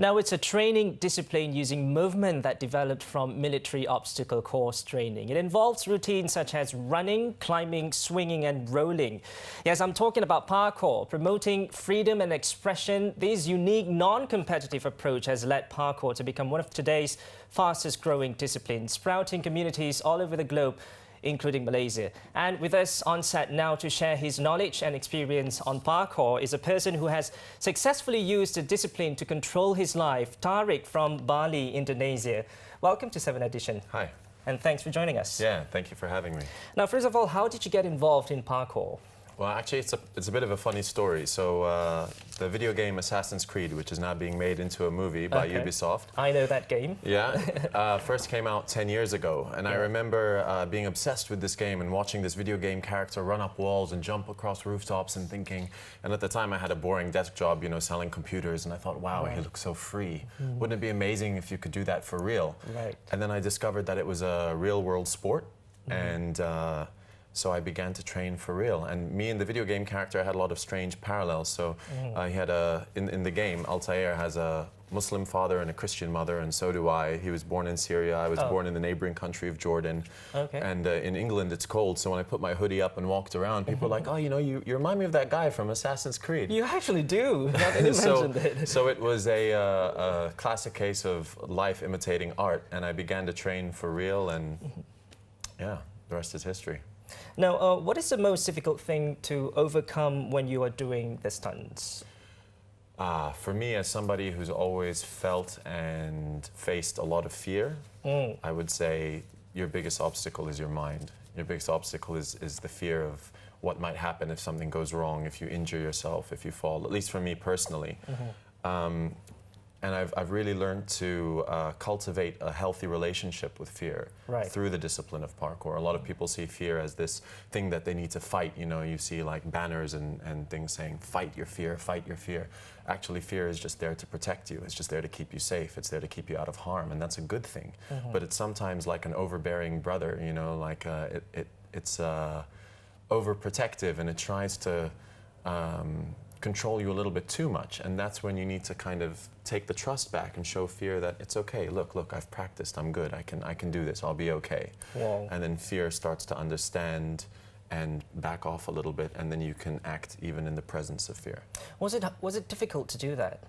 Now, it's a training discipline using movement that developed from military obstacle course training. It involves routines such as running, climbing, swinging and rolling. Yes, I'm talking about parkour, promoting freedom and expression. This unique non-competitive approach has led parkour to become one of today's fastest growing disciplines, sprouting communities all over the globe, including Malaysia. And with us on set now to share his knowledge and experience on parkour is a person who has successfully used the discipline to control his life, Tah Riq from Bali, Indonesia. Welcome to 7 Edition. Hi. And thanks for joining us. Yeah, thank you for having me. Now, first of all, how did you get involved in parkour? Well, actually, it's a bit of a funny story. So, the video game Assassin's Creed, which is now being made into a movie by Ubisoft. I know that game. Yeah, first came out 10 years ago. And I remember being obsessed with this game and watching this video game character run up walls and jump across rooftops and thinking, and at the time I had a boring desk job, you know, selling computers, and I thought, wow, he looks so free. Wouldn't it be amazing if you could do that for real? Right. And then I discovered that it was a real world sport. And so I began to train for real. And me and the video game character, I had a lot of strange parallels. So he had in the game, Altair has a Muslim father and a Christian mother, and so do I. He was born in Syria. I was born in the neighboring country of Jordan. Okay. And in England, it's cold. So when I put my hoodie up and walked around, people were like, oh, you know, you remind me of that guy from Assassin's Creed. You actually do. Now that you mentioned it. So it was a classic case of life imitating art. And I began to train for real. And yeah, the rest is history. Now, what is the most difficult thing to overcome when you are doing the stunts? For me, as somebody who's always felt and faced a lot of fear, I would say your biggest obstacle is your mind. Your biggest obstacle is the fear of what might happen if something goes wrong, if you injure yourself, if you fall, at least for me personally. And I've really learned to cultivate a healthy relationship with fear through the discipline of parkour. A lot of people see fear as this thing that they need to fight. You know, you see like banners and things saying, fight your fear, fight your fear. Actually, fear is just there to protect you. It's just there to keep you safe. It's there to keep you out of harm, and that's a good thing. But it's sometimes like an overbearing brother, you know, like it's overprotective, and it tries to control you a little bit too much, and that's when you need to kind of take the trust back and show fear that it's okay. Look, I've practiced. I'm good. I can do this. I'll be okay. Wow. And then fear starts to understand and back off a little bit, and then you can act even in the presence of fear. Was it difficult to do that?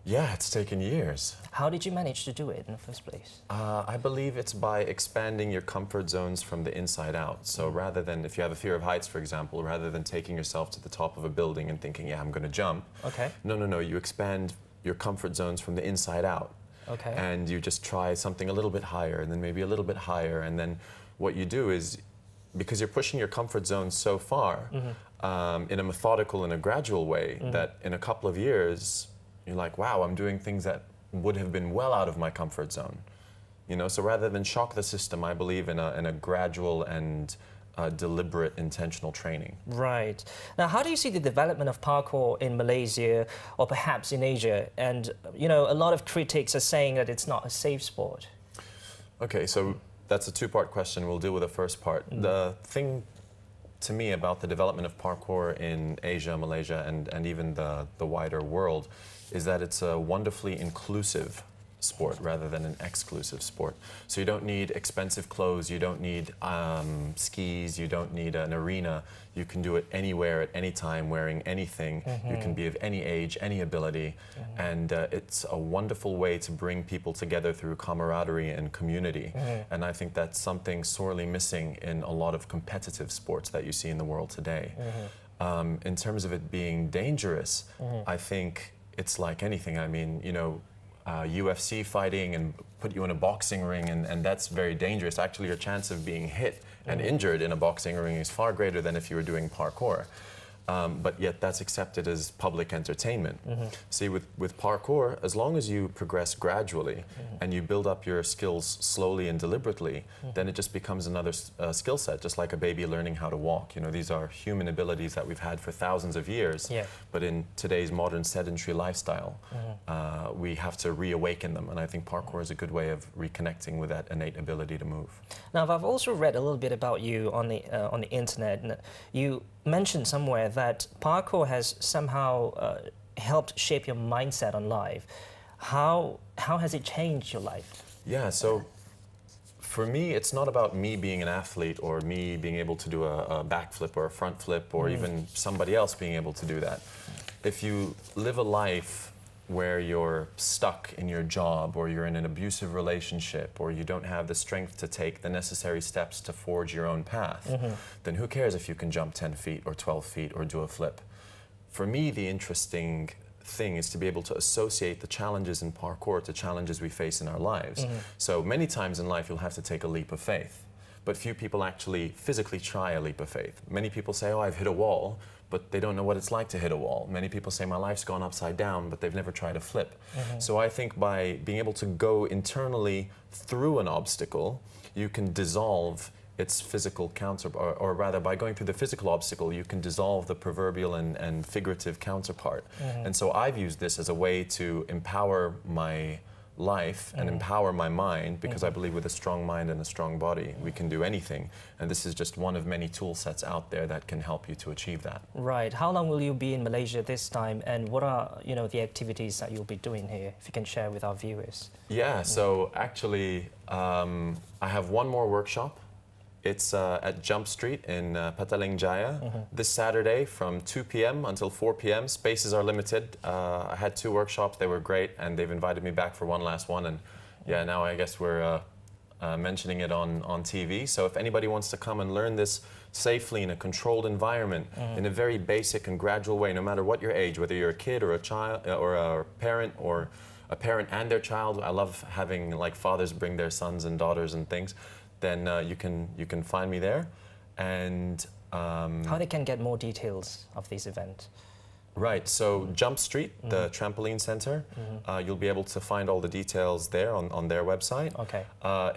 Yeah, it's taken years. How did you manage to do it in the first place? I believe it's by expanding your comfort zones from the inside out. So rather than, if you have a fear of heights, for example, rather than taking yourself to the top of a building and thinking, yeah, I'm going to jump. Okay. No, you expand your comfort zones from the inside out. Okay. And you just try something a little bit higher, and then maybe a little bit higher. And then what you do is, because you're pushing your comfort zone so far, in a methodical and a gradual way, that in a couple of years, you're like, wow, I'm doing things that would have been well out of my comfort zone. You know, so rather than shock the system, I believe in a gradual and deliberate, intentional training. Right. Now, how do you see the development of parkour in Malaysia or perhaps in Asia? And, you know, a lot of critics are saying that it's not a safe sport. Okay, so that's a two-part question. We'll deal with the first part. The thing to me about the development of parkour in Asia, Malaysia, and even the wider world is that it's a wonderfully inclusive sport rather than an exclusive sport. So you don't need expensive clothes, you don't need skis, you don't need an arena. You can do it anywhere at any time, wearing anything. You can be of any age, any ability, and it's a wonderful way to bring people together through camaraderie and community. And I think that's something sorely missing in a lot of competitive sports that you see in the world today. In terms of it being dangerous, I think it's like anything. I mean, you know, UFC fighting and put you in a boxing ring, and that's very dangerous. Actually, your chance of being hit and injured in a boxing ring is far greater than if you were doing parkour. But yet that's accepted as public entertainment. See, with parkour, as long as you progress gradually and you build up your skills slowly and deliberately, then it just becomes another skill set, just like a baby learning how to walk. You know, these are human abilities that we've had for thousands of years, but in today's modern sedentary lifestyle, we have to reawaken them, and I think parkour is a good way of reconnecting with that innate ability to move. Now, I've also read a little bit about you on the internet, and you mentioned somewhere that parkour has somehow helped shape your mindset on life. How has it changed your life? Yeah, so for me, it's not about me being an athlete or me being able to do a backflip or a front flip or even somebody else being able to do that. If you live a life where you're stuck in your job or you're in an abusive relationship or you don't have the strength to take the necessary steps to forge your own path, then who cares if you can jump 10 feet or 12 feet or do a flip? For me, the interesting thing is to be able to associate the challenges in parkour to challenges we face in our lives. So many times in life you'll have to take a leap of faith, but few people actually physically try a leap of faith. Many people say, oh, I've hit a wall, but they don't know what it's like to hit a wall. Many people say my life's gone upside down, but they've never tried a flip. So I think by being able to go internally through an obstacle, you can dissolve its physical counterpart, or rather by going through the physical obstacle, you can dissolve the proverbial and figurative counterpart. And so I've used this as a way to empower my life and empower my mind, because I believe with a strong mind and a strong body, we can do anything. And this is just one of many tool sets out there that can help you to achieve that. Right. How long will you be in Malaysia this time, and what are, the activities that you'll be doing here, if you can share with our viewers? Yeah, so actually, I have one more workshop. It's at Jump Street in Petaling Jaya this Saturday from 2 p.m. until 4 p.m. Spaces are limited. I had 2 workshops, they were great, and they've invited me back for one last one. And yeah, now I guess we're mentioning it on TV. So if anybody wants to come and learn this safely in a controlled environment, in a very basic and gradual way, no matter what your age, whether you're a kid or a child or a parent or a parent and their child. I love having like fathers bring their sons and daughters and things. Then you can find me there. And how they can get more details of this event? Right, so Jump Street, the trampoline center, you'll be able to find all the details there on their website. Okay.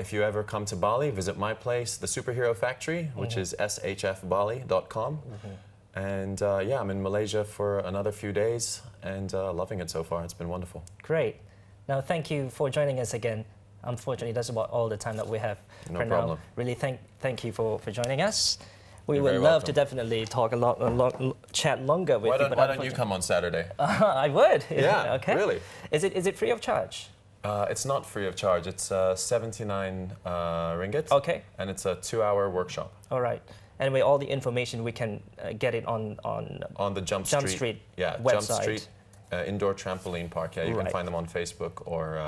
If you ever come to Bali, visit my place, the Superhero Factory, which is shfbali.com. And yeah, I'm in Malaysia for another few days and loving it so far. It's been wonderful. Great. Now, thank you for joining us again. Unfortunately, that's about all the time that we have no for problem. now. Really thank you for joining us. We You're would very love welcome. to definitely talk chat longer with you. Why don't you come on Saturday? I would. Yeah, okay. really. Is it free of charge? It's not free of charge. It's 79 ringgit. Okay. And it's a 2-hour workshop. All right. Anyway, all the information we can get it on the Jump Street website. Jump Street indoor trampoline park. Yeah, you can find them on Facebook or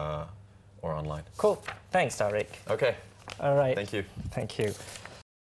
online. Cool. Thanks, Tah Riq. Okay. All right. Thank you. Thank you.